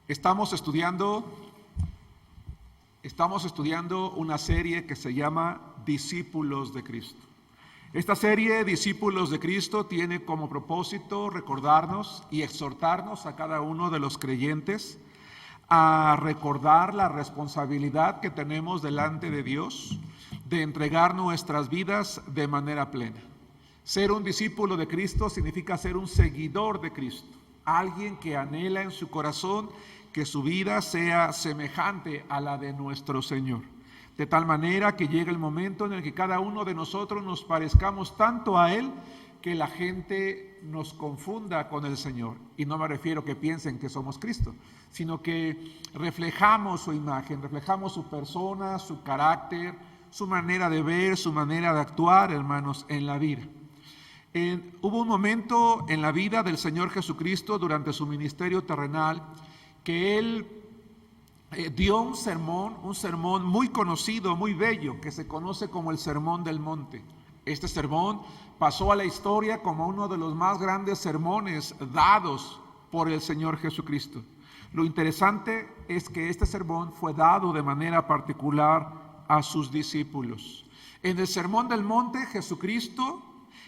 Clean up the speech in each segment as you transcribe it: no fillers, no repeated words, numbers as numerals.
Estamos estudiando una serie que se llama Discípulos de Cristo. Esta serie, Discípulos de Cristo, tiene como propósito recordarnos y exhortarnos a cada uno de los creyentes a recordar la responsabilidad que tenemos delante de Dios de entregar nuestras vidas de manera plena. Ser un discípulo de Cristo significa ser un seguidor de Cristo, alguien que anhela en su corazón que su vida sea semejante a la de nuestro Señor, de tal manera que llegue el momento en el que cada uno de nosotros nos parezcamos tanto a Él que la gente nos confunda con el Señor. Y no me refiero que piensen que somos Cristo, sino que reflejamos su imagen, reflejamos su persona, su carácter, su manera de ver, su manera de actuar, hermanos, en la vida. Hubo un momento en la vida del Señor Jesucristo durante su ministerio terrenal que Él dio un sermón muy conocido, muy bello, que se conoce como el Sermón del Monte. Este sermón pasó a la historia como uno de los más grandes sermones dados por el Señor Jesucristo. Lo interesante es que este sermón fue dado de manera particular a sus discípulos. En el Sermón del Monte, Jesucristo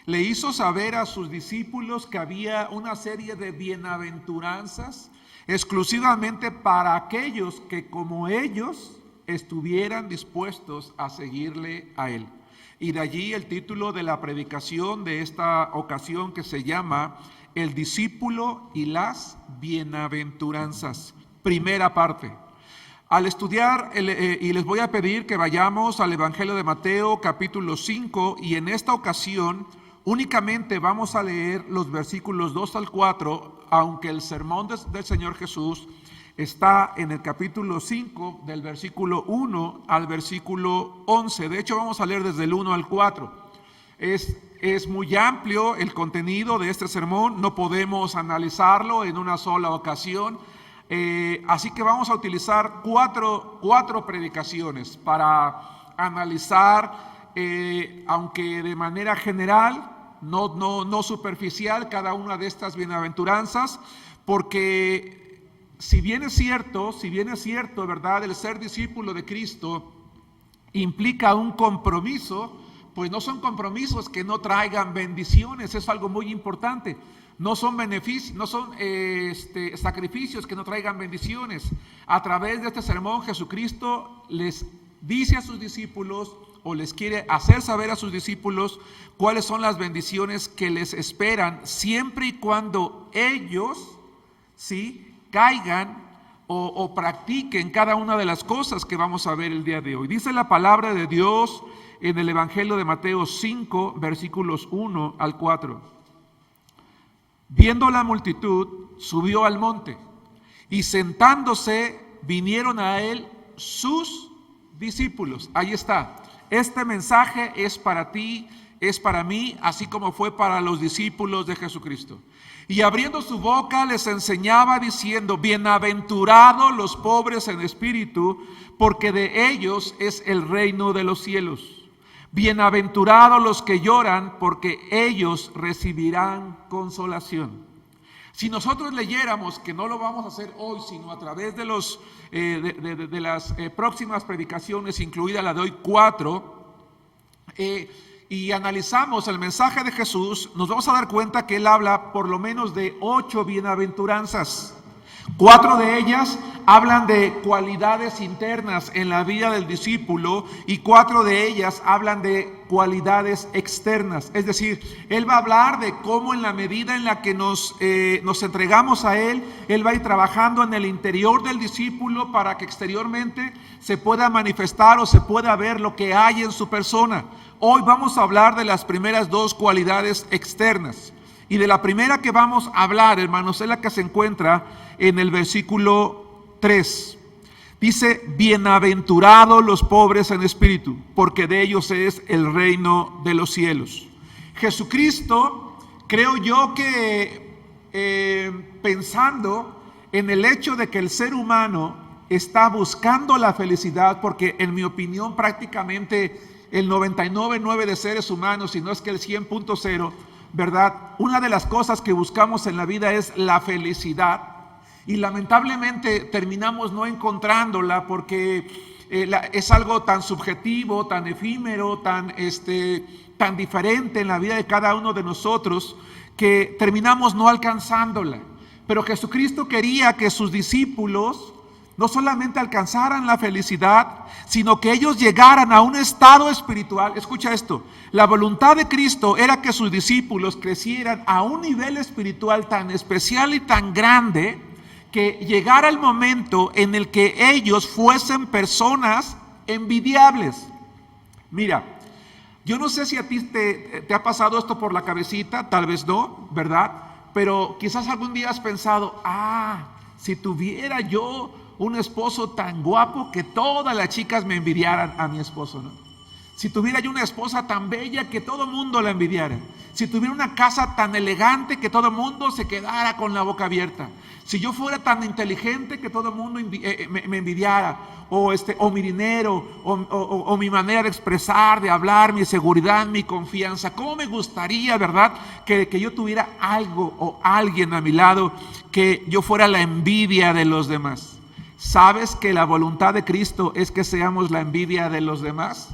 le hizo saber a sus discípulos que había una serie de bienaventuranzas exclusivamente para aquellos que como ellos estuvieran dispuestos a seguirle a Él. Y de allí el título de la predicación de esta ocasión, que se llama El discípulo y las bienaventuranzas. Primera parte. Al estudiar, y les voy a pedir que vayamos al Evangelio de Mateo capítulo 5, y en esta ocasión únicamente vamos a leer los versículos 2 al 4, aunque el sermón del Señor Jesús está en el capítulo 5, del versículo 1 al versículo 11. De hecho, vamos a leer desde el 1 al 4. Es muy amplio el contenido de este sermón, no podemos analizarlo en una sola ocasión. Así que vamos a utilizar cuatro predicaciones para analizar, aunque de manera general, no superficial, cada una de estas bienaventuranzas, porque si bien es cierto, ¿verdad?, el ser discípulo de Cristo implica un compromiso, pues no son compromisos que no traigan bendiciones. Es algo muy importante. No son beneficios, no son sacrificios que no traigan bendiciones. A través de este sermón, Jesucristo les dice a sus discípulos, o les quiere hacer saber a sus discípulos cuáles son las bendiciones que les esperan, siempre y cuando ellos caigan o practiquen cada una de las cosas que vamos a ver el día de hoy. Dice la palabra de Dios en el Evangelio de Mateo 5, versículos 1 al 4. Viendo la multitud, subió al monte, y sentándose vinieron a él sus discípulos. Ahí está. Este mensaje es para ti, es para mí, así como fue para los discípulos de Jesucristo. Y abriendo su boca les enseñaba diciendo: bienaventurados los pobres en espíritu, porque de ellos es el reino de los cielos. Bienaventurados los que lloran, porque ellos recibirán consolación. Si nosotros leyéramos, que no lo vamos a hacer hoy, sino a través de las próximas predicaciones, incluida la de hoy 4, y analizamos el mensaje de Jesús, nos vamos a dar cuenta que Él habla por lo menos de 8 bienaventuranzas. 4 de ellas hablan de cualidades internas en la vida del discípulo, y 4 de ellas hablan de cualidades externas. Es decir, Él va a hablar de cómo en la medida en la que nos entregamos a Él va a ir trabajando en el interior del discípulo para que exteriormente se pueda manifestar o se pueda ver lo que hay en su persona. Hoy vamos a hablar de las primeras 2 cualidades externas. Y de la primera que vamos a hablar, hermanos, es la que se encuentra en el versículo 3. Dice: bienaventurados los pobres en espíritu, porque de ellos es el reino de los cielos. Jesucristo, creo yo que pensando en el hecho de que el ser humano está buscando la felicidad, porque en mi opinión prácticamente el 99.9 de seres humanos, si no es que el 100.0, ¿verdad? Una de las cosas que buscamos en la vida es la felicidad. Y lamentablemente terminamos no encontrándola porque es algo tan subjetivo, tan efímero, tan diferente en la vida de cada uno de nosotros, que terminamos no alcanzándola. Pero Jesucristo quería que sus discípulos no solamente alcanzaran la felicidad, sino que ellos llegaran a un estado espiritual. Escucha esto, la voluntad de Cristo era que sus discípulos crecieran a un nivel espiritual tan especial y tan grande, que llegara el momento en el que ellos fuesen personas envidiables. Mira, yo no sé si a ti te ha pasado esto por la cabecita, tal vez no, ¿verdad? Pero quizás algún día has pensado, si tuviera yo un esposo tan guapo que todas las chicas me envidiaran a mi esposo, ¿no? Si tuviera yo una esposa tan bella que todo el mundo la envidiara. Si tuviera una casa tan elegante que todo el mundo se quedara con la boca abierta. Si yo fuera tan inteligente que todo el mundo me envidiara. O mi dinero, o mi manera de expresar, de hablar, mi seguridad, mi confianza. ¿Cómo me gustaría, verdad, que yo tuviera algo o alguien a mi lado, que yo fuera la envidia de los demás? ¿Sabes que la voluntad de Cristo es que seamos la envidia de los demás?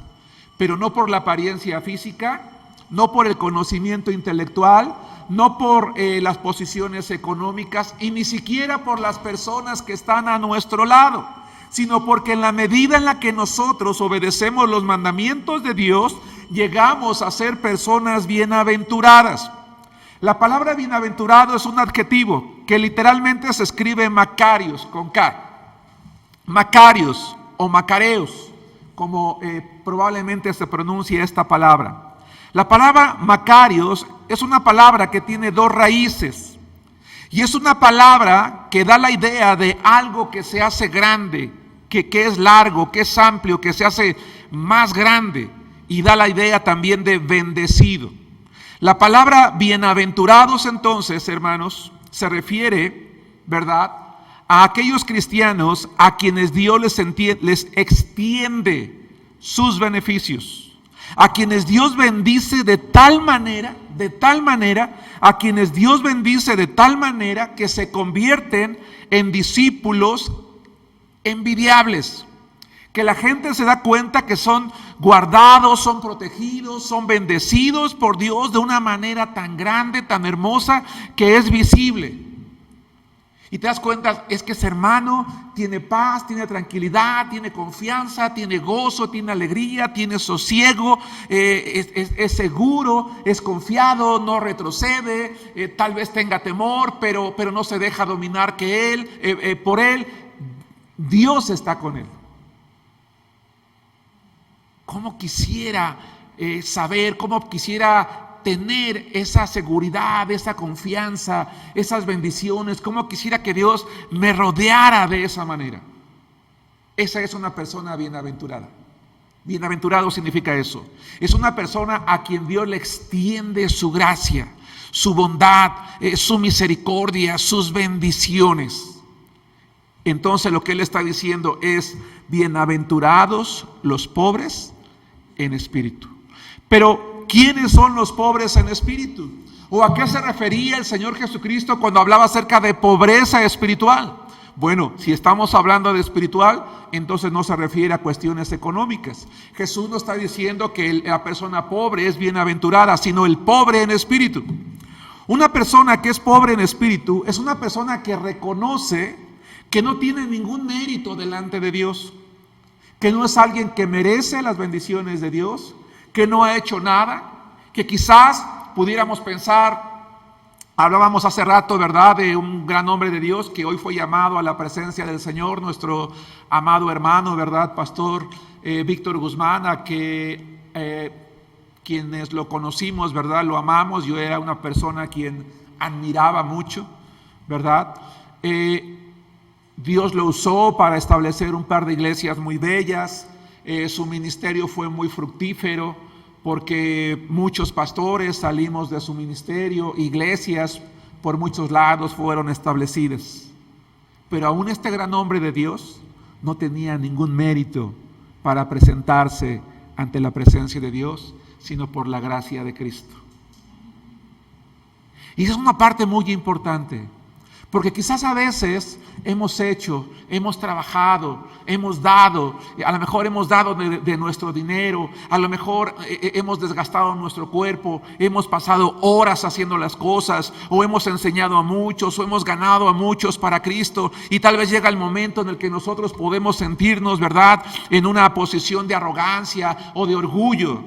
Pero no por la apariencia física, no por el conocimiento intelectual, no por las posiciones económicas y ni siquiera por las personas que están a nuestro lado, sino porque en la medida en la que nosotros obedecemos los mandamientos de Dios, llegamos a ser personas bienaventuradas. La palabra bienaventurado es un adjetivo que literalmente se escribe Macarios, con K. Macarios o Macareos, como probablemente se pronuncia esta palabra. La palabra Macarios es una palabra que tiene dos raíces y es una palabra que da la idea de algo que se hace grande, que es largo, que es amplio, que se hace más grande, y da la idea también de bendecido. La palabra bienaventurados, entonces, hermanos, se refiere, ¿verdad?, a aquellos cristianos a quienes Dios les extiende sus beneficios, a quienes Dios bendice de tal manera, a quienes Dios bendice de tal manera que se convierten en discípulos envidiables, que la gente se da cuenta que son guardados, son protegidos, son bendecidos por Dios de una manera tan grande, tan hermosa, que es visible. Y te das cuenta, es que ese hermano tiene paz, tiene tranquilidad, tiene confianza, tiene gozo, tiene alegría, tiene sosiego, es seguro, es confiado, no retrocede, tal vez tenga temor, pero no se deja dominar por él. Dios está con él. ¿Cómo quisiera saber, cómo quisiera tener esa seguridad, esa confianza, esas bendiciones? Cómo quisiera que Dios me rodeara de esa manera. Esa es una persona bienaventurada. Bienaventurado significa eso. Es una persona a quien Dios le extiende su gracia, su bondad, su misericordia, sus bendiciones. Entonces lo que él está diciendo es: bienaventurados los pobres en espíritu. Pero ¿quiénes son los pobres en espíritu? ¿O a qué se refería el Señor Jesucristo cuando hablaba acerca de pobreza espiritual? Bueno, si estamos hablando de espiritual, entonces no se refiere a cuestiones económicas. Jesús no está diciendo que la persona pobre es bienaventurada, sino el pobre en espíritu. Una persona que es pobre en espíritu es una persona que reconoce que no tiene ningún mérito delante de Dios, que no es alguien que merece las bendiciones de Dios, que no ha hecho nada, que quizás pudiéramos pensar, hablábamos hace rato, ¿verdad?, de un gran hombre de Dios que hoy fue llamado a la presencia del Señor, nuestro amado hermano, ¿verdad?, pastor Víctor Guzmán, a que quienes lo conocimos, ¿verdad?, lo amamos. Yo era una persona a quien admiraba mucho, ¿verdad? Dios lo usó para establecer un par de iglesias muy bellas. Su ministerio fue muy fructífero porque muchos pastores salimos de su ministerio, iglesias por muchos lados fueron establecidas. Pero aún este gran hombre de Dios no tenía ningún mérito para presentarse ante la presencia de Dios, sino por la gracia de Cristo. Y esa es una parte muy importante, Porque quizás a veces hemos hecho, hemos trabajado, hemos dado, a lo mejor hemos dado de nuestro dinero, a lo mejor hemos desgastado nuestro cuerpo, hemos pasado horas haciendo las cosas, o hemos enseñado a muchos, o hemos ganado a muchos para Cristo, y tal vez llega el momento en el que nosotros podemos sentirnos, ¿verdad?, en una posición de arrogancia o de orgullo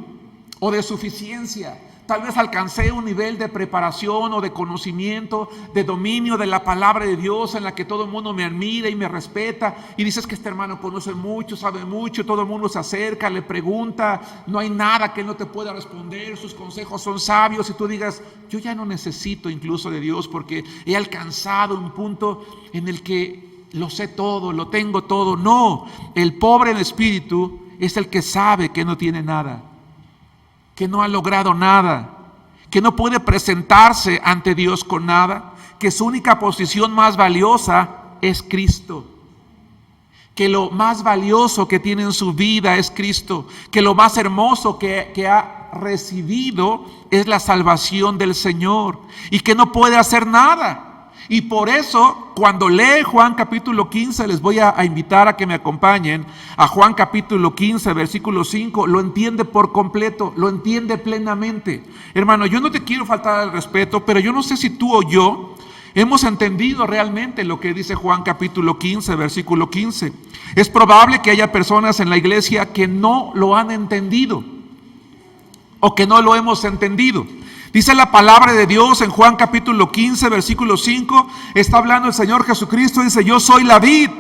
o de suficiencia. Tal vez alcancé un nivel de preparación o de conocimiento, de dominio de la palabra de Dios en la que todo el mundo me admira y me respeta. Y dices que este hermano conoce mucho, sabe mucho, todo el mundo se acerca, le pregunta, no hay nada que él no te pueda responder, sus consejos son sabios. Y tú digas, yo ya no necesito incluso de Dios porque he alcanzado un punto en el que lo sé todo, lo tengo todo. No, el pobre en espíritu es el que sabe que no tiene nada, que no ha logrado nada, que no puede presentarse ante Dios con nada, que su única posición más valiosa es Cristo, que lo más valioso que tiene en su vida es Cristo, que lo más hermoso que ha recibido es la salvación del Señor y que no puede hacer nada. Y por eso, cuando lee Juan capítulo 15, les voy a invitar a que me acompañen a Juan capítulo 15, versículo 5, lo entiende por completo, lo entiende plenamente. Hermano, yo no te quiero faltar al respeto, pero yo no sé si tú o yo hemos entendido realmente lo que dice Juan capítulo 15, versículo 15. Es probable que haya personas en la iglesia que no lo han entendido o que no lo hemos entendido. Dice la palabra de Dios en Juan capítulo 15, versículo 5, está hablando el Señor Jesucristo, dice, yo soy la vid,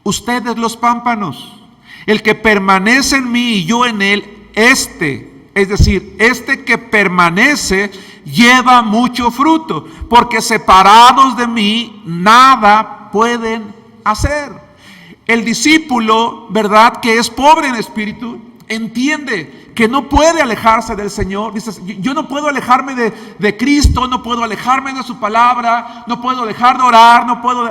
ustedes los pámpanos. El que permanece en mí y yo en él, es decir, este que permanece lleva mucho fruto, porque separados de mí nada pueden hacer. El discípulo, ¿verdad?, que es pobre en espíritu, entiende que no puede alejarse del Señor. Dices, yo no puedo alejarme de Cristo, no puedo alejarme de su palabra, no puedo dejar de orar, no puedo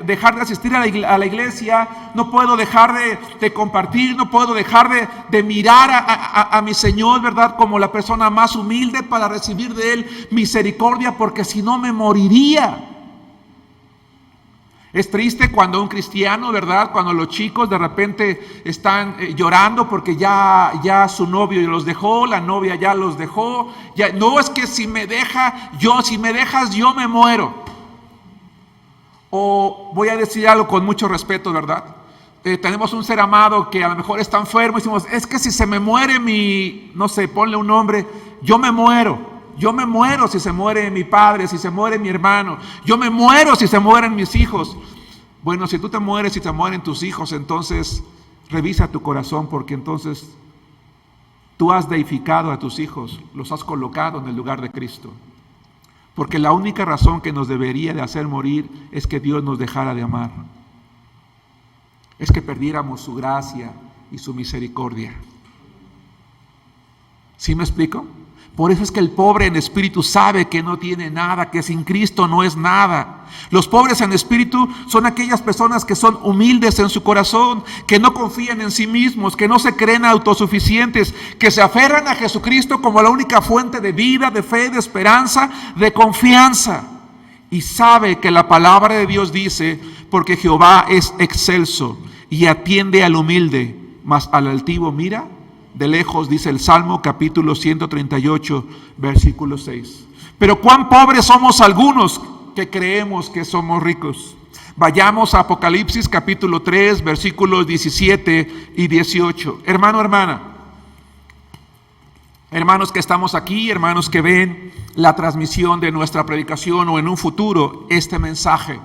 dejar de asistir a la iglesia, no puedo dejar de compartir, no puedo dejar de mirar a mi Señor, ¿verdad?, como la persona más humilde para recibir de Él misericordia, porque si no me moriría. Es triste cuando un cristiano, ¿verdad?, cuando los chicos de repente están llorando porque ya su novio los dejó, la novia ya los dejó. Ya, no, es que si me dejas yo me muero. O voy a decir algo con mucho respeto, ¿verdad? Tenemos un ser amado que a lo mejor está enfermo y decimos, es que si se me muere no sé, ponle un nombre, yo me muero. Yo me muero si se muere mi padre, si se muere mi hermano. Yo me muero si se mueren mis hijos. Bueno, si tú te mueres y se mueren tus hijos, entonces revisa tu corazón, porque entonces tú has deificado a tus hijos, los has colocado en el lugar de Cristo. Porque la única razón que nos debería de hacer morir es que Dios nos dejara de amar. Es que perdiéramos su gracia y su misericordia. ¿Sí me explico? Por eso es que el pobre en espíritu sabe que no tiene nada, que sin Cristo no es nada. Los pobres en espíritu son aquellas personas que son humildes en su corazón, que no confían en sí mismos, que no se creen autosuficientes, que se aferran a Jesucristo como la única fuente de vida, de fe, de esperanza, de confianza. Y sabe que la palabra de Dios dice, porque Jehová es excelso y atiende al humilde, mas al altivo mira de lejos, dice el Salmo capítulo 138, versículo 6. Pero cuán pobres somos algunos que creemos que somos ricos. Vayamos a Apocalipsis capítulo 3, versículos 17 y 18. Hermano, hermana, hermanos que estamos aquí, hermanos que ven la transmisión de nuestra predicación o en un futuro este mensaje.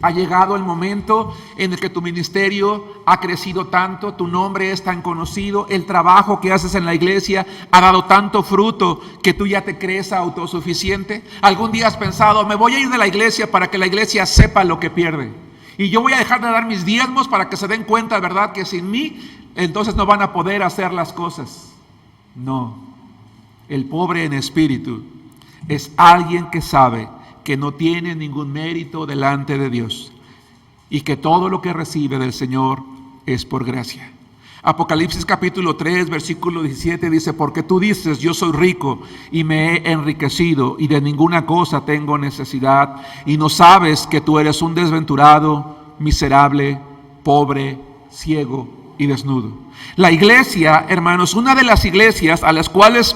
Ha llegado el momento en el que tu ministerio ha crecido tanto, tu nombre es tan conocido, el trabajo que haces en la iglesia ha dado tanto fruto que tú ya te crees autosuficiente. ¿Algún día has pensado, me voy a ir de la iglesia para que la iglesia sepa lo que pierde? Y yo voy a dejar de dar mis diezmos para que se den cuenta, ¿verdad?, que sin mí entonces no van a poder hacer las cosas. No, el pobre en espíritu es alguien que sabe que no tiene ningún mérito delante de Dios y que todo lo que recibe del Señor es por gracia. Apocalipsis capítulo 3, versículo 17 dice: porque tú dices, yo soy rico y me he enriquecido y de ninguna cosa tengo necesidad, y no sabes que tú eres un desventurado, miserable, pobre, ciego y desnudo. La iglesia, hermanos, una de las iglesias a las cuales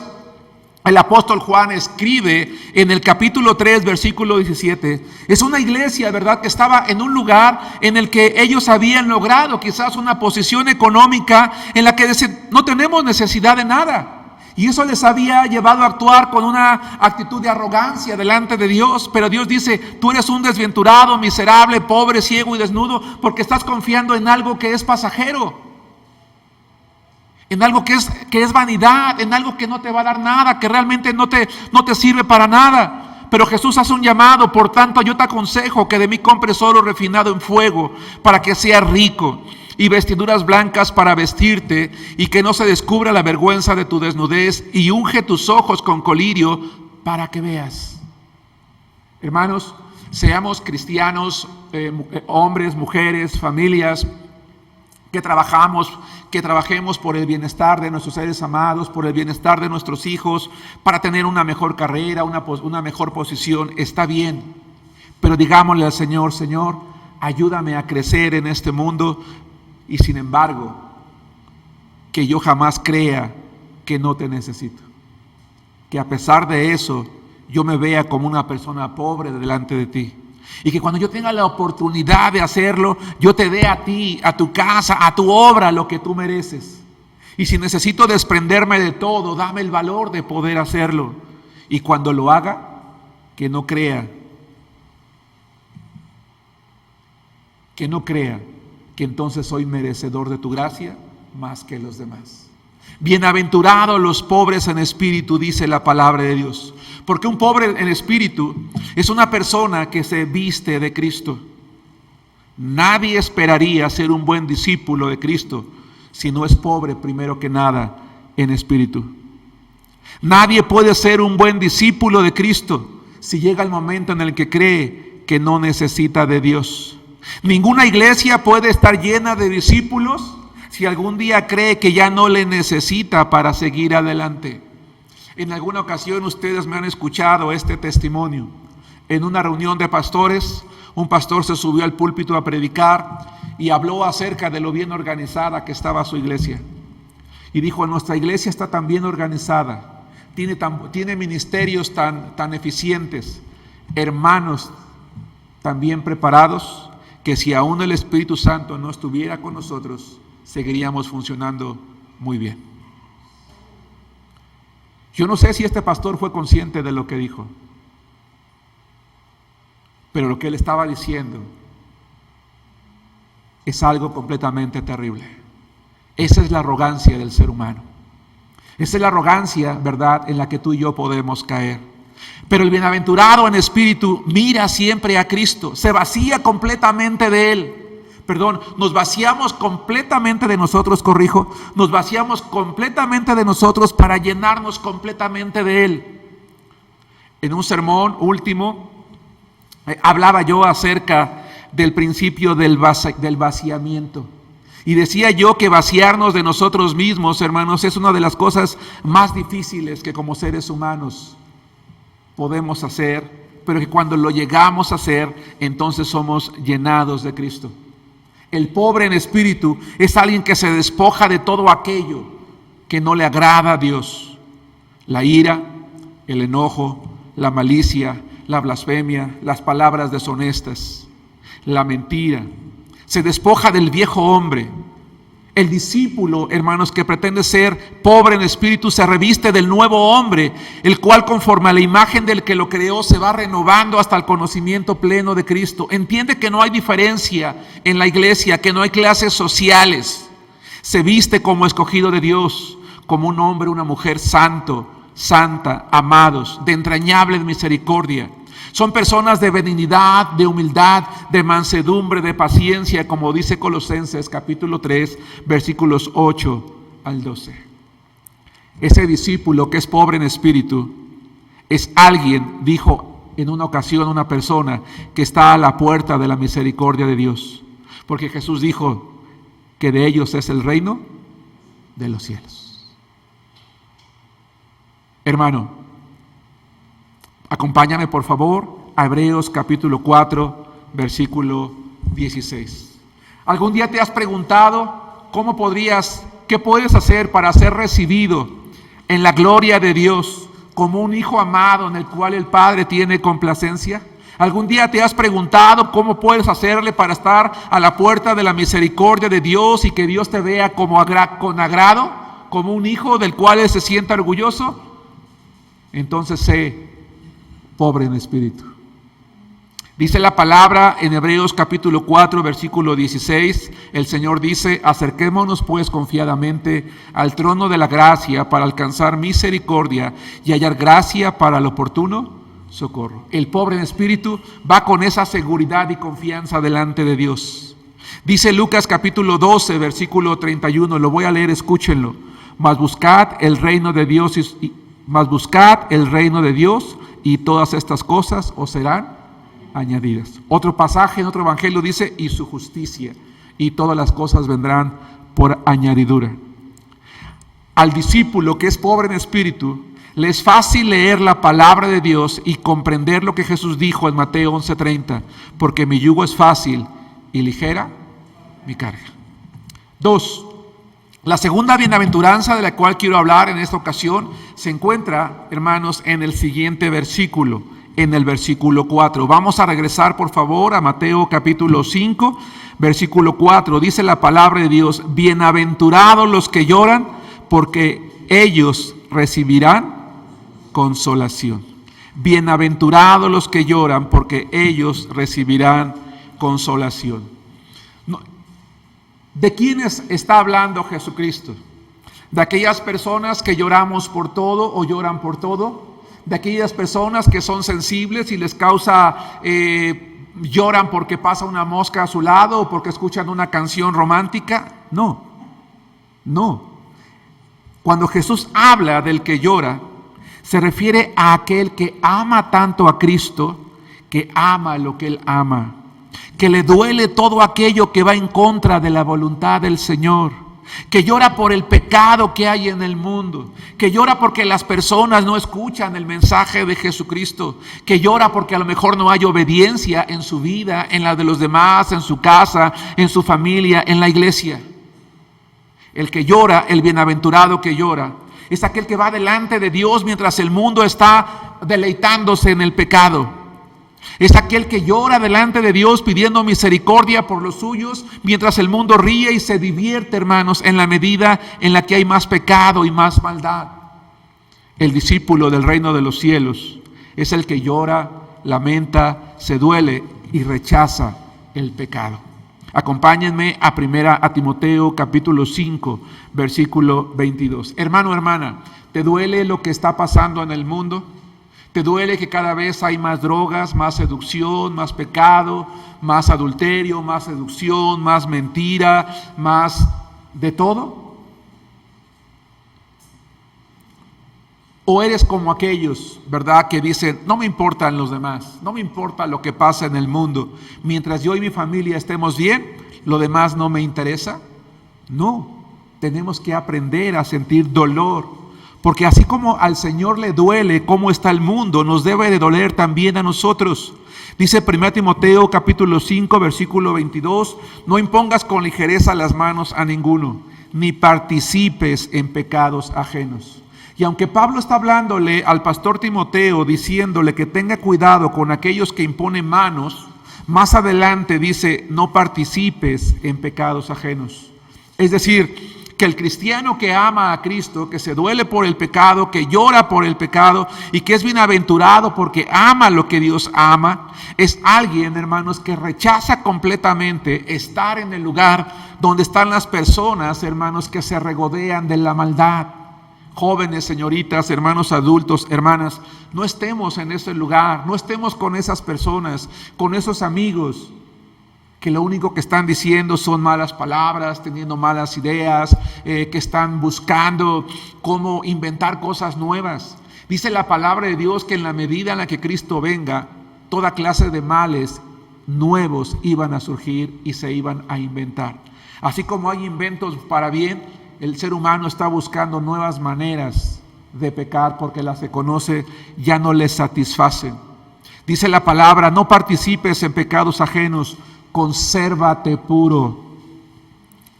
el apóstol Juan escribe en el capítulo 3, versículo 17, es una iglesia, ¿verdad?, que estaba en un lugar en el que ellos habían logrado quizás una posición económica en la que no tenemos necesidad de nada. Y eso les había llevado a actuar con una actitud de arrogancia delante de Dios. Pero Dios dice: tú eres un desventurado, miserable, pobre, ciego y desnudo, porque estás confiando en algo que es pasajero, en algo que es vanidad, en algo que no te va a dar nada, que realmente no te sirve para nada. Pero Jesús hace un llamado: por tanto yo te aconsejo que de mí compres oro refinado en fuego, para que seas rico, y vestiduras blancas para vestirte, y que no se descubra la vergüenza de tu desnudez, y unge tus ojos con colirio para que veas. Hermanos, seamos cristianos, hombres, mujeres, familias, que trabajemos por el bienestar de nuestros seres amados, por el bienestar de nuestros hijos, para tener una mejor carrera, una mejor posición. Está bien, pero digámosle al Señor: Señor, ayúdame a crecer en este mundo, y sin embargo, que yo jamás crea que no te necesito. Que a pesar de eso, yo me vea como una persona pobre delante de ti. Y que cuando yo tenga la oportunidad de hacerlo, yo te dé a ti, a tu casa, a tu obra, lo que tú mereces. Y si necesito desprenderme de todo, dame el valor de poder hacerlo. Y cuando lo haga, que no crea que entonces soy merecedor de tu gracia más que los demás. Bienaventurados los pobres en espíritu, dice la palabra de Dios. Porque un pobre en espíritu es una persona que se viste de Cristo. Nadie esperaría ser un buen discípulo de Cristo si no es pobre, primero que nada, en espíritu. Nadie puede ser un buen discípulo de Cristo si llega el momento en el que cree que no necesita de Dios. Ninguna iglesia puede estar llena de discípulos si algún día cree que ya no le necesita para seguir adelante. En alguna ocasión ustedes me han escuchado este testimonio. En una reunión de pastores, un pastor se subió al púlpito a predicar y habló acerca de lo bien organizada que estaba su iglesia. Y dijo: nuestra iglesia está tan bien organizada, tiene ministerios tan eficientes, hermanos tan bien preparados, que si aún el Espíritu Santo no estuviera con nosotros, seguiríamos funcionando muy bien. Yo no sé si este pastor fue consciente de lo que dijo, pero lo que él estaba diciendo es algo completamente terrible. Esa es la arrogancia del ser humano. Esa es la arrogancia, ¿verdad?, en la que tú y yo podemos caer. Pero el bienaventurado en espíritu mira siempre a Cristo, se vacía completamente de Él. Nos vaciamos completamente de nosotros, nos vaciamos completamente de nosotros para llenarnos completamente de Él. En un sermón último, hablaba yo acerca del principio del vaciamiento. Y decía yo que vaciarnos de nosotros mismos, hermanos, es una de las cosas más difíciles que como seres humanos podemos hacer, pero que cuando lo llegamos a hacer, entonces somos llenados de Cristo. El pobre en espíritu es alguien que se despoja de todo aquello que no le agrada a Dios. La ira, el enojo, la malicia, la blasfemia, las palabras deshonestas, la mentira. Se despoja del viejo hombre. El discípulo, hermanos, que pretende ser pobre en espíritu, se reviste del nuevo hombre, el cual conforme a la imagen del que lo creó se va renovando hasta el conocimiento pleno de Cristo. Entiende que no hay diferencia en la iglesia, que no hay clases sociales. Se viste como escogido de Dios, como un hombre, una mujer santo, santa, amados, de entrañable misericordia. Son personas de benignidad, de humildad, de mansedumbre, de paciencia, como dice Colosenses capítulo 3, versículos 8 al 12. Ese discípulo que es pobre en espíritu es alguien, dijo en una ocasión una persona, que está a la puerta de la misericordia de Dios. Porque Jesús dijo que de ellos es el reino de los cielos. Hermano, acompáñame por favor a Hebreos capítulo 4, versículo 16. ¿Algún día te has preguntado qué puedes hacer para ser recibido en la gloria de Dios como un hijo amado en el cual el Padre tiene complacencia? ¿Algún día te has preguntado cómo puedes hacerle para estar a la puerta de la misericordia de Dios y que Dios te vea con agrado, como un hijo del cual Él se sienta orgulloso? Entonces sé pobre en espíritu. Dice la palabra en Hebreos capítulo 4, versículo 16, el Señor dice: acerquémonos pues confiadamente al trono de la gracia para alcanzar misericordia y hallar gracia para el oportuno socorro. El pobre en espíritu va con esa seguridad y confianza delante de Dios. Dice Lucas capítulo 12, versículo 31, lo voy a leer, escúchenlo. Mas buscad el reino de Dios y todas estas cosas os serán añadidas. Otro pasaje en otro evangelio dice: y su justicia, y todas las cosas vendrán por añadidura. Al discípulo que es pobre en espíritu, le es fácil leer la palabra de Dios y comprender lo que Jesús dijo en Mateo 11:30, porque mi yugo es fácil y ligera mi carga. 2. La segunda bienaventuranza de la cual quiero hablar en esta ocasión se encuentra, hermanos, en el siguiente versículo, en el versículo 4. Vamos a regresar, por favor, a Mateo capítulo 5, versículo 4. Dice la palabra de Dios: bienaventurados los que lloran, porque ellos recibirán consolación. Bienaventurados los que lloran, porque ellos recibirán consolación. ¿De quiénes está hablando Jesucristo? ¿De aquellas personas que lloramos por todo o lloran por todo? ¿De aquellas personas que son sensibles y les causa, lloran porque pasa una mosca a su lado o porque escuchan una canción romántica? No. Cuando Jesús habla del que llora, se refiere a aquel que ama tanto a Cristo, que ama lo que Él ama, que le duele todo aquello que va en contra de la voluntad del Señor, que llora por el pecado que hay en el mundo, que llora porque las personas no escuchan el mensaje de Jesucristo, que llora porque a lo mejor no hay obediencia en su vida, en la de los demás, en su casa, en su familia, en la iglesia. El que llora, el bienaventurado que llora, es aquel que va delante de Dios mientras el mundo está deleitándose en el pecado. Es aquel que llora delante de Dios pidiendo misericordia por los suyos, mientras el mundo ríe y se divierte, hermanos, en la medida en la que hay más pecado y más maldad. El discípulo del reino de los cielos es el que llora, lamenta, se duele y rechaza el pecado. Acompáñenme a Timoteo capítulo 5, versículo 22. Hermano, hermana, ¿te duele lo que está pasando en el mundo? ¿Te duele que cada vez hay más drogas, más seducción, más pecado, más adulterio, más seducción, más mentira, más de todo? ¿O eres como aquellos, verdad, que dicen: no me importan los demás, no me importa lo que pasa en el mundo, mientras yo y mi familia estemos bien, lo demás no me interesa? No, tenemos que aprender a sentir dolor, porque así como al Señor le duele cómo está el mundo, nos debe de doler también a nosotros. Dice 1 Timoteo capítulo 5, versículo 22, no impongas con ligereza las manos a ninguno, ni participes en pecados ajenos. Y aunque Pablo está hablándole al pastor Timoteo, diciéndole que tenga cuidado con aquellos que imponen manos, más adelante dice: no participes en pecados ajenos. Es decir, que el cristiano que ama a Cristo, que se duele por el pecado, que llora por el pecado y que es bienaventurado porque ama lo que Dios ama, es alguien, hermanos, que rechaza completamente estar en el lugar donde están las personas, hermanos, que se regodean de la maldad. Jóvenes, señoritas, hermanos adultos, hermanas, no estemos en ese lugar, no estemos con esas personas, con esos amigos que lo único que están diciendo son malas palabras, teniendo malas ideas, que están buscando cómo inventar cosas nuevas. Dice la palabra de Dios que en la medida en la que Cristo venga, toda clase de males nuevos iban a surgir y se iban a inventar. Así como hay inventos para bien, el ser humano está buscando nuevas maneras de pecar porque las que conoce ya no les satisfacen. Dice la palabra: no participes en pecados ajenos, consérvate puro.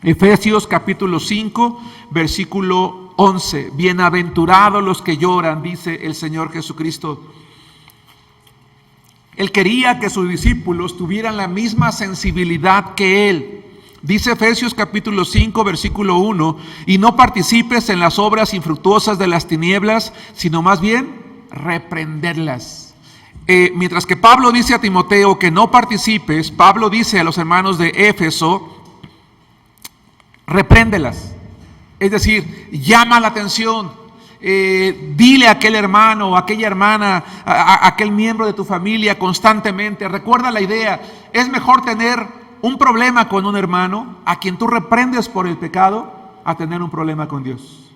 Efesios capítulo 5, versículo 11. Bienaventurados los que lloran, dice el Señor Jesucristo. Él quería que sus discípulos tuvieran la misma sensibilidad que Él. Dice Efesios capítulo 5, versículo 1, y no participes en las obras infructuosas de las tinieblas, sino más bien reprenderlas. Mientras que Pablo dice a Timoteo que no participes, Pablo dice a los hermanos de Éfeso: repréndelas. Es decir, llama la atención. Dile a aquel hermano o aquella hermana, a aquel miembro de tu familia constantemente. Recuerda la idea: es mejor tener un problema con un hermano a quien tú reprendes por el pecado, a tener un problema con Dios.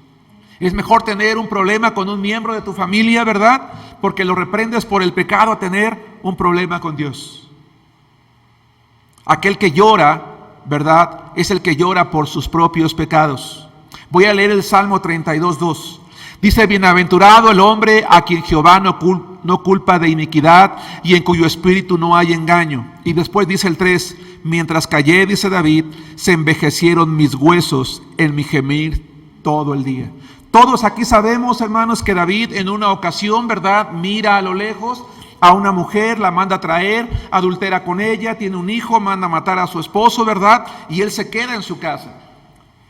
Es mejor tener un problema con un miembro de tu familia, ¿verdad?, porque lo reprendes por el pecado, a tener un problema con Dios. Aquel que llora, ¿verdad?, es el que llora por sus propios pecados. Voy a leer el Salmo 32:2. Dice: bienaventurado el hombre a quien Jehová no culpa de iniquidad y en cuyo espíritu no hay engaño. Y después dice el 3: mientras callé, dice David, se envejecieron mis huesos en mi gemir todo el día. Todos aquí sabemos, hermanos, que David en una ocasión, ¿verdad?, mira a lo lejos a una mujer, la manda a traer, adultera con ella, tiene un hijo, manda a matar a su esposo, ¿verdad?, y él se queda en su casa.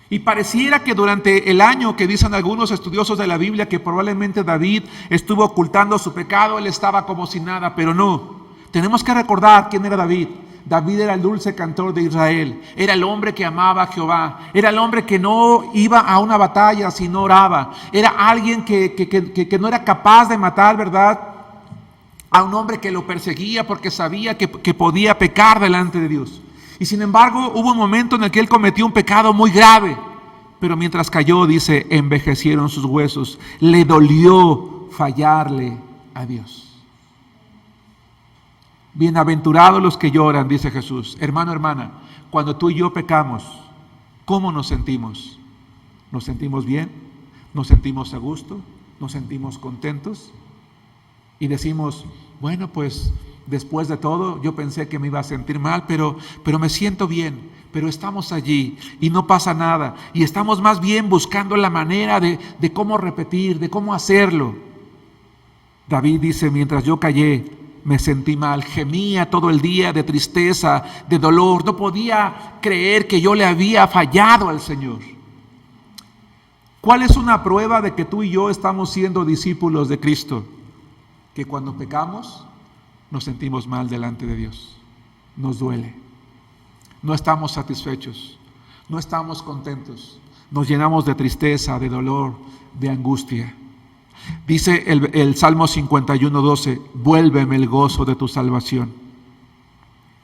Y pareciera que durante el año que dicen algunos estudiosos de la Biblia que probablemente David estuvo ocultando su pecado, él estaba como si nada, pero no. Tenemos que recordar quién era David. David era el dulce cantor de Israel, era el hombre que amaba a Jehová, era el hombre que no iba a una batalla si no oraba, era alguien que no era capaz de matar, ¿verdad?, a un hombre que lo perseguía porque sabía que podía pecar delante de Dios. Y sin embargo, hubo un momento en el que él cometió un pecado muy grave, pero mientras cayó, dice, envejecieron sus huesos. Le dolió fallarle a Dios. Bienaventurados los que lloran, dice Jesús. Hermano, hermana, cuando tú y yo pecamos, ¿cómo nos sentimos? ¿Nos sentimos bien? ¿Nos sentimos a gusto? ¿Nos sentimos contentos? Y decimos: bueno, pues después de todo yo pensé que me iba a sentir mal, pero me siento bien, pero estamos allí y no pasa nada. Y estamos más bien buscando la manera de cómo repetir, de cómo hacerlo. David dice: mientras yo callé, me sentí mal, gemía todo el día de tristeza, de dolor. No podía creer que yo le había fallado al Señor. ¿Cuál es una prueba de que tú y yo estamos siendo discípulos de Cristo? Que cuando pecamos nos sentimos mal delante de Dios, nos duele, no estamos satisfechos, no estamos contentos, nos llenamos de tristeza, de dolor, de angustia. Dice el Salmo 51:12: vuélveme el gozo de tu salvación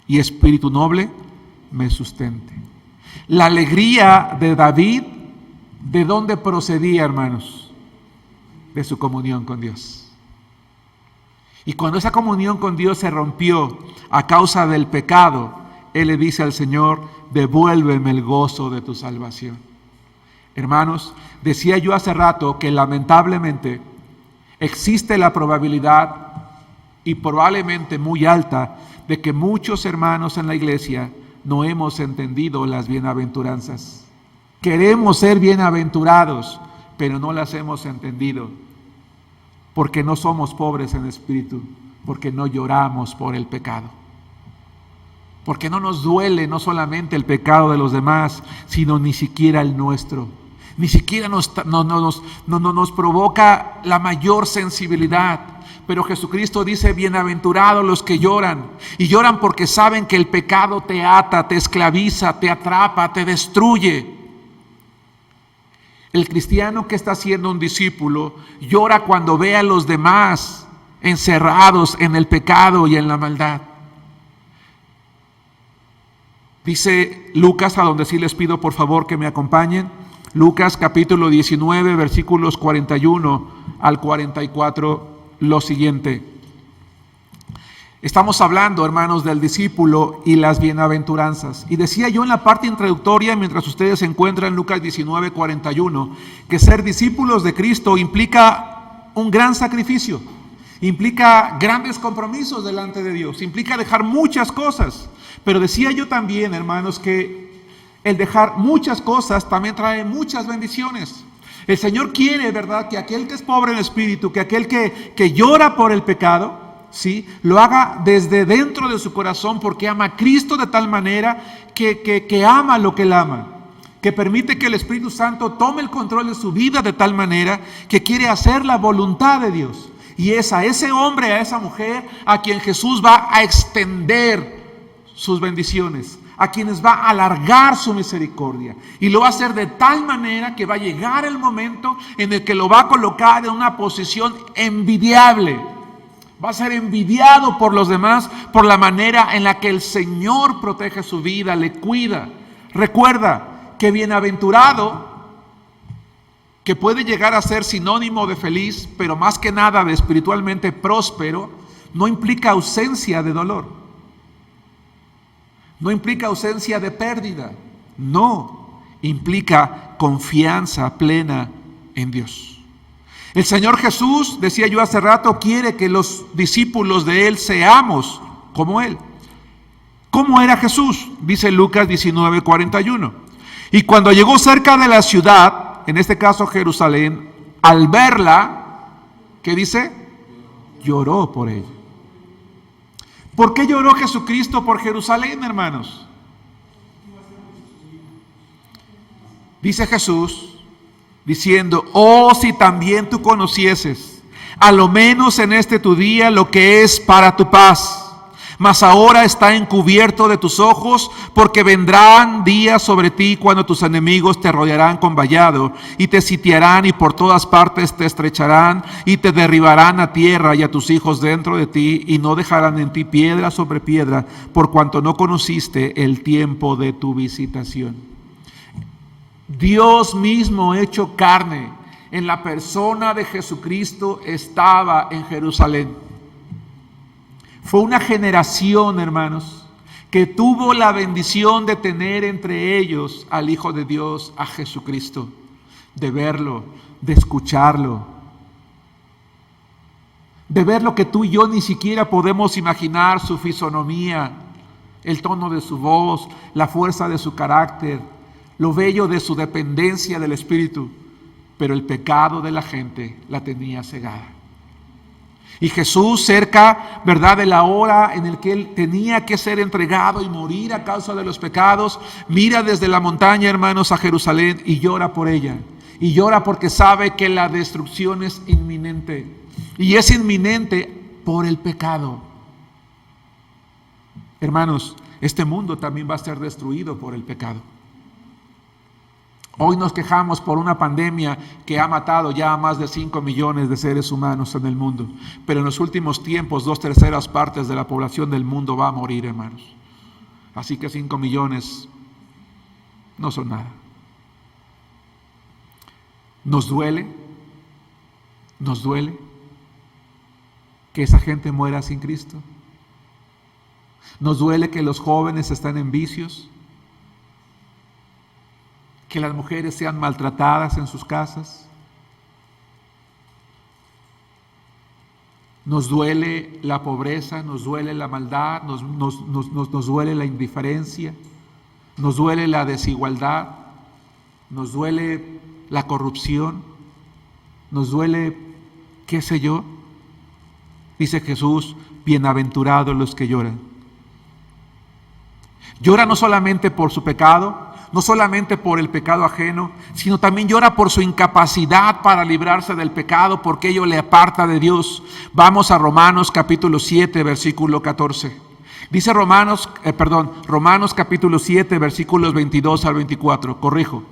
y espíritu noble me sustente. La alegría de David, ¿de dónde procedía, hermanos? De su comunión con Dios. Y cuando esa comunión con Dios se rompió a causa del pecado, él le dice al Señor: devuélveme el gozo de tu salvación. Hermanos, decía yo hace rato que lamentablemente existe la probabilidad, y probablemente muy alta, de que muchos hermanos en la iglesia no hemos entendido las bienaventuranzas. Queremos ser bienaventurados, pero no las hemos entendido. Porque no somos pobres en espíritu, porque no lloramos por el pecado, porque no nos duele no solamente el pecado de los demás, sino ni siquiera el nuestro. Ni siquiera nos provoca la mayor sensibilidad. Pero Jesucristo dice: bienaventurados los que lloran, y lloran porque saben que el pecado te ata, te esclaviza, te atrapa, te destruye. El cristiano que está siendo un discípulo llora cuando ve a los demás encerrados en el pecado y en la maldad. Dice Lucas, a donde sí les pido por favor que me acompañen, Lucas capítulo 19, versículos 41 al 44, lo siguiente: Estamos hablando, hermanos, del discípulo y las bienaventuranzas. Y decía yo en la parte introductoria, mientras ustedes se encuentran en Lucas 19:41, que ser discípulos de Cristo implica un gran sacrificio, implica grandes compromisos delante de Dios, implica dejar muchas cosas. Pero decía yo también, hermanos, que el dejar muchas cosas también trae muchas bendiciones. El Señor quiere, ¿verdad?, que aquel que es pobre en espíritu, que aquel que llora por el pecado, ¿sí?, lo haga desde dentro de su corazón, porque ama a Cristo de tal manera que ama lo que Él ama, que permite que el Espíritu Santo tome el control de su vida de tal manera que quiere hacer la voluntad de Dios. Y es a ese hombre, a esa mujer, a quien Jesús va a extender sus bendiciones, a quienes va a alargar su misericordia, y lo va a hacer de tal manera que va a llegar el momento en el que lo va a colocar en una posición envidiable. Va a ser envidiado por los demás por la manera en la que el Señor protege su vida, le cuida. Recuerda que bienaventurado, que puede llegar a ser sinónimo de feliz, pero más que nada de espiritualmente próspero, no implica ausencia de dolor. No implica ausencia de pérdida. No, implica confianza plena en Dios. El Señor Jesús, decía yo hace rato, quiere que los discípulos de Él seamos como Él. ¿Cómo era Jesús? Dice Lucas 19:41. Y cuando llegó cerca de la ciudad, en este caso Jerusalén, al verla, ¿qué dice? Lloró por ella. ¿Por qué lloró Jesucristo por Jerusalén, hermanos? Dice Jesús, diciendo: oh, si también tú conocieses, a lo menos en este tu día, lo que es para tu paz. Mas ahora está encubierto de tus ojos, porque vendrán días sobre ti cuando tus enemigos te rodearán con vallado, y te sitiarán y por todas partes te estrecharán, y te derribarán a tierra y a tus hijos dentro de ti, y no dejarán en ti piedra sobre piedra, por cuanto no conociste el tiempo de tu visitación. Dios mismo hecho carne, en la persona de Jesucristo, estaba en Jerusalén. Fue una generación, hermanos, que tuvo la bendición de tener entre ellos al Hijo de Dios, a Jesucristo, de verlo, de escucharlo, de ver lo que tú y yo ni siquiera podemos imaginar: su fisonomía, el tono de su voz, la fuerza de su carácter, lo bello de su dependencia del Espíritu. Pero el pecado de la gente la tenía cegada. Y Jesús, cerca, ¿verdad?, de la hora en la que Él tenía que ser entregado y morir a causa de los pecados, mira desde la montaña, hermanos, a Jerusalén y llora por ella. Y llora porque sabe que la destrucción es inminente. Y es inminente por el pecado. Hermanos, este mundo también va a ser destruido por el pecado. Hoy nos quejamos por una pandemia que ha matado ya a más de 5 millones de seres humanos en el mundo. Pero en los últimos tiempos, 2/3 partes de la población del mundo va a morir, hermanos. Así que 5 millones no son nada. Nos duele que esa gente muera sin Cristo. Nos duele que los jóvenes están en vicios, que las mujeres sean maltratadas en sus casas. Nos duele la pobreza, nos duele la maldad, nos duele la indiferencia, nos duele la desigualdad, nos duele la corrupción, nos duele, qué sé yo. Dice Jesús: bienaventurados los que lloran. Llora no solamente por su pecado, no solamente por el pecado ajeno, sino también llora por su incapacidad para librarse del pecado, porque ello le aparta de Dios. Vamos a Romanos capítulo 7, versículo 14. Dice Romanos capítulo 7, versículos 22 al 24. Corrijo.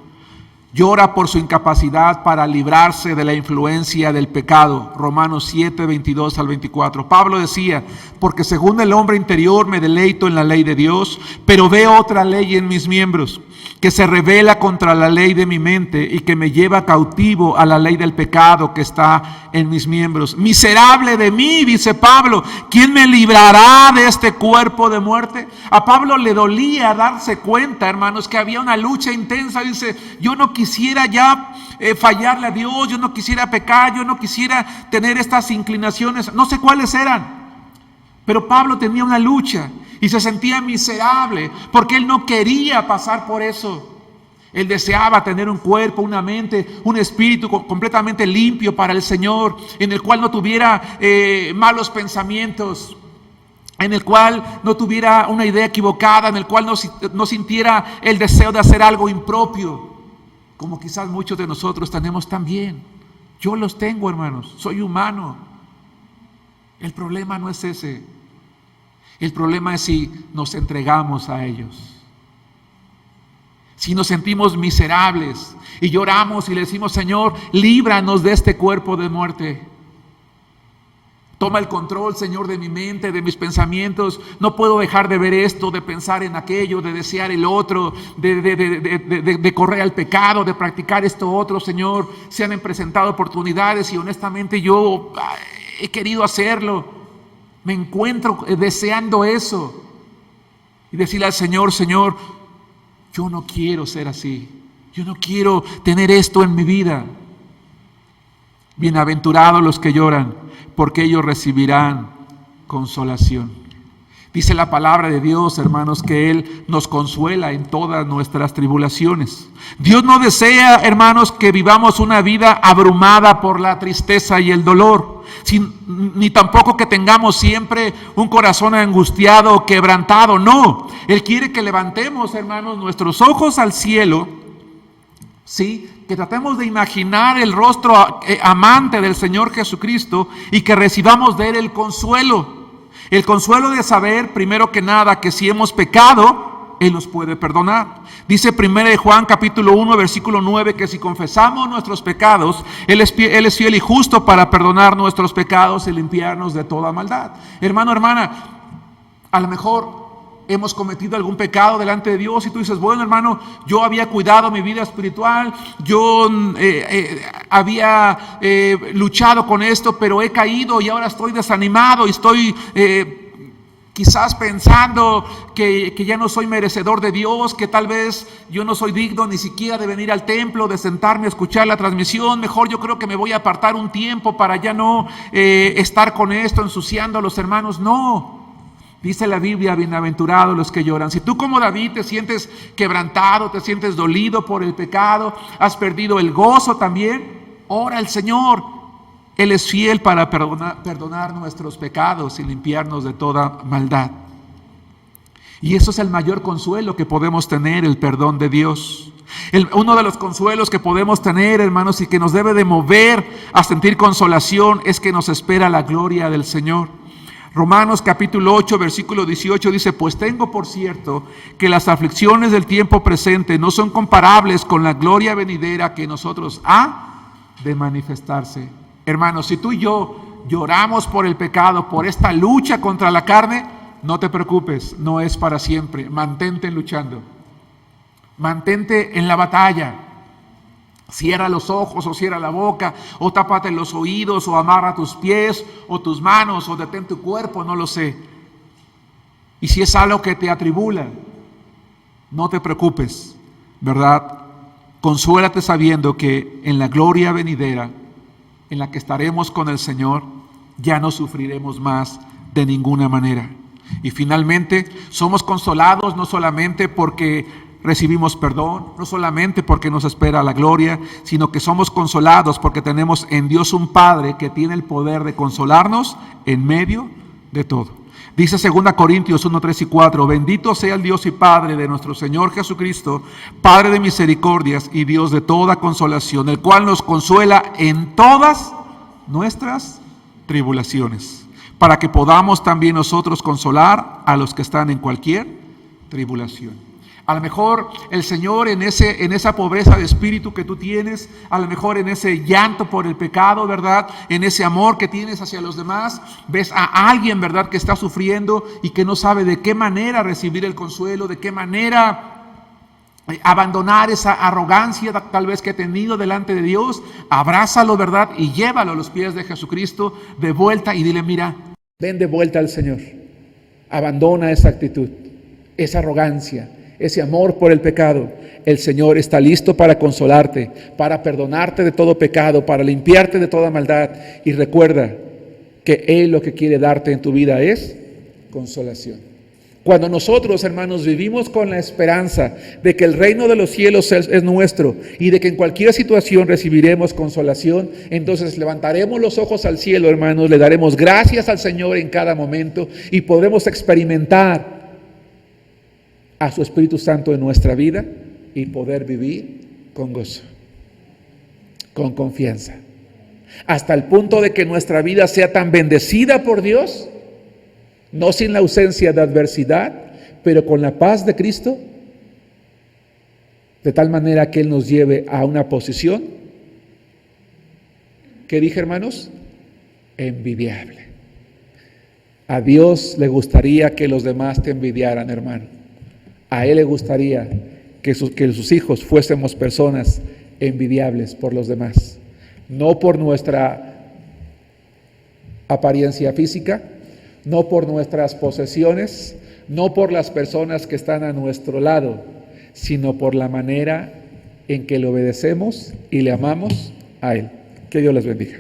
Llora por su incapacidad para librarse de la influencia del pecado. Romanos 7, 22 al 24. Pablo decía, porque según el hombre interior me deleito en la ley de Dios, pero veo otra ley en mis miembros, que se rebela contra la ley de mi mente y que me lleva cautivo a la ley del pecado que está en mis miembros. Miserable de mí, dice Pablo, ¿quién me librará de este cuerpo de muerte? A Pablo le dolía darse cuenta, hermanos, que había una lucha intensa. Dice, yo no quisiera ya fallarle a Dios, yo no quisiera pecar, yo no quisiera tener estas inclinaciones, no sé cuáles eran, pero Pablo tenía una lucha y se sentía miserable porque él no quería pasar por eso. Él deseaba tener un cuerpo, una mente, un espíritu completamente limpio para el Señor, en el cual no tuviera malos pensamientos, en el cual no tuviera una idea equivocada, en el cual no sintiera el deseo de hacer algo impropio, como quizás muchos de nosotros tenemos también. Yo los tengo, hermanos, soy humano. El problema no es ese. El problema es si nos entregamos a ellos. Si nos sentimos miserables y lloramos y le decimos, Señor, líbranos de este cuerpo de muerte. Toma el control, Señor, de mi mente, de mis pensamientos. No puedo dejar de ver esto, de pensar en aquello, de desear el otro, de correr al pecado, de practicar esto otro, Señor. Se han presentado oportunidades y honestamente yo he querido hacerlo. Me encuentro deseando eso. Y decirle al Señor, Señor, yo no quiero ser así. Yo no quiero tener esto en mi vida. Bienaventurados los que lloran, porque ellos recibirán consolación. Dice la palabra de Dios, hermanos, que Él nos consuela en todas nuestras tribulaciones. Dios no desea, hermanos, que vivamos una vida abrumada por la tristeza y el dolor, ni tampoco que tengamos siempre un corazón angustiado o quebrantado. No, Él quiere que levantemos, hermanos, nuestros ojos al cielo, ¿sí? Que tratemos de imaginar el rostro amante del Señor Jesucristo y que recibamos de Él el consuelo. El consuelo de saber, primero que nada, que si hemos pecado, Él nos puede perdonar. Dice 1 Juan capítulo 1, versículo 9, que si confesamos nuestros pecados, Él es fiel y justo para perdonar nuestros pecados y limpiarnos de toda maldad. Hermano, hermana, a lo mejor hemos cometido algún pecado delante de Dios y tú dices, bueno, hermano, yo había cuidado mi vida espiritual, yo había luchado con esto, pero he caído y ahora estoy desanimado y estoy quizás pensando que ya no soy merecedor de Dios, que tal vez yo no soy digno ni siquiera de venir al templo, de sentarme a escuchar la transmisión. Mejor yo creo que me voy a apartar un tiempo para ya no estar con esto, ensuciando a los hermanos. No. Dice la Biblia, bienaventurados los que lloran. Si tú como David te sientes quebrantado, te sientes dolido por el pecado, has perdido el gozo también, ora al Señor. Él es fiel para perdonar nuestros pecados y limpiarnos de toda maldad. Y eso es el mayor consuelo que podemos tener, el perdón de Dios. Uno de los consuelos que podemos tener, hermanos, y que nos debe de mover a sentir consolación, es que nos espera la gloria del Señor. Romanos capítulo 8, versículo 18 dice, pues tengo por cierto que las aflicciones del tiempo presente no son comparables con la gloria venidera que nosotros ha de manifestarse. Hermanos, si tú y yo lloramos por el pecado, por esta lucha contra la carne, no te preocupes, no es para siempre. Mantente luchando, mantente en la batalla. Cierra los ojos o cierra la boca o tápate los oídos o amarra tus pies o tus manos o detén tu cuerpo, no lo sé. Y si es algo que te atribula, no te preocupes, ¿verdad? Consuélate sabiendo que en la gloria venidera, en la que estaremos con el Señor, ya no sufriremos más de ninguna manera. Y finalmente somos consolados no solamente porque recibimos perdón, no solamente porque nos espera la gloria, sino que somos consolados porque tenemos en Dios un Padre que tiene el poder de consolarnos en medio de todo. Dice 2 Corintios 1, 3 y 4, bendito sea el Dios y Padre de nuestro Señor Jesucristo, Padre de misericordias y Dios de toda consolación, el cual nos consuela en todas nuestras tribulaciones, para que podamos también nosotros consolar a los que están en cualquier tribulación. A lo mejor el Señor en esa pobreza de espíritu que tú tienes, a lo mejor en ese llanto por el pecado, ¿verdad? En ese amor que tienes hacia los demás, ves a alguien, ¿verdad?, que está sufriendo y que no sabe de qué manera recibir el consuelo, de qué manera abandonar esa arrogancia tal vez que ha tenido delante de Dios. Abrázalo, ¿verdad? Y llévalo a los pies de Jesucristo de vuelta y dile: mira, ven de vuelta al Señor. Abandona esa actitud, esa arrogancia, ese amor por el pecado. El Señor está listo para consolarte, para perdonarte de todo pecado, para limpiarte de toda maldad. Y recuerda que Él lo que quiere darte en tu vida es consolación. Cuando nosotros, hermanos, vivimos con la esperanza de que el reino de los cielos es nuestro y de que en cualquier situación recibiremos consolación, entonces levantaremos los ojos al cielo, hermanos, le daremos gracias al Señor en cada momento y podremos experimentar a su Espíritu Santo en nuestra vida y poder vivir con gozo, con confianza, hasta el punto de que nuestra vida sea tan bendecida por Dios, no sin la ausencia de adversidad, pero con la paz de Cristo, de tal manera que Él nos lleve a una posición, ¿qué dije, hermanos? Envidiable. A Dios le gustaría que los demás te envidiaran, hermano. A Él le gustaría que sus hijos fuésemos personas envidiables por los demás, no por nuestra apariencia física, no por nuestras posesiones, no por las personas que están a nuestro lado, sino por la manera en que le obedecemos y le amamos a Él. Que Dios les bendiga.